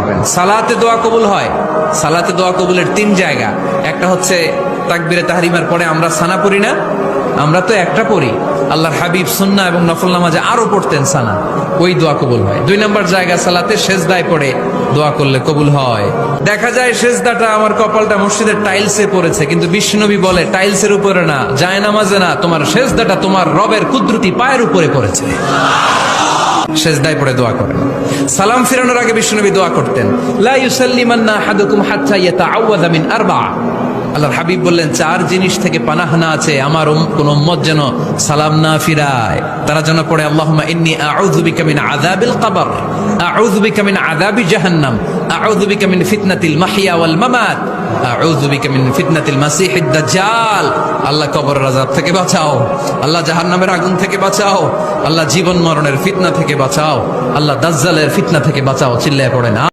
করবেন। সালাতে দোয়া কবুল হয়, সালাতে দোয়া কবুলের 3 জায়গা। একটা হচ্ছে তাকবীরে তাহরিমার পরে আমরা সানা পড়ি না, আমরা তো একটা পড়ি, আল্লাহর হাবিব সুন্নাহ এবং নফল নামাজে আরো পড়তেন সানা, ওই দোয়া কবুল হয়। 2 নম্বর জায়গা সালাতে সেজদায় পড়ে দোয়া করলে কবুল হয়। দেখা যায় সেজদাটা আমার কপালটা মসজিদের টাইলসে পড়েছে, কিন্তু বিশ্বনবী বলে টাইলসের উপরে না, জায়নামাজে না, তোমার সেজদাটা তোমার রবের কুদরতি পায়ের উপরে পড়েছে। সেজদায় পড়ে দোয়া করেন। সালাম ফিরানোর আগে বিশ্বনবী দোয়া করতেন, লা ইউসাল্লিমান্না আহাদুকুম হাত্তা ইয়াতাআওয়াযা মিন আরবা। আল্লাহর হাবিব বললেন 4 জিনিস থেকে পানাহানা আছে, আমার কোন উম্মত যেন সালাম না ফিরায়। তারা যেন পড়ে আল্লাহুম্মা ইন্নী আউযু বিকা মিন আযাবিল কবর, আউযু বিকা মিন আযাবি জাহান্নাম, আউযু বিকা মিন ফিতনাতিল মাহইয়া ওয়াল মামাত, আউযু বিকা মিন ফিতনাতিল মাসিহিদ দাজ্জাল। আল্লাহ কবরের আযাব থেকে বাঁচাও, আল্লাহ জাহান্নামের আগুন থেকে বাঁচাও, আল্লাহ জীবন মরণের ফিতনা থেকে বাঁচাও, আল্লাহ দাজ্জালের ফিতনা থেকে বাঁচাও। চিল্লায়ে পড়েন।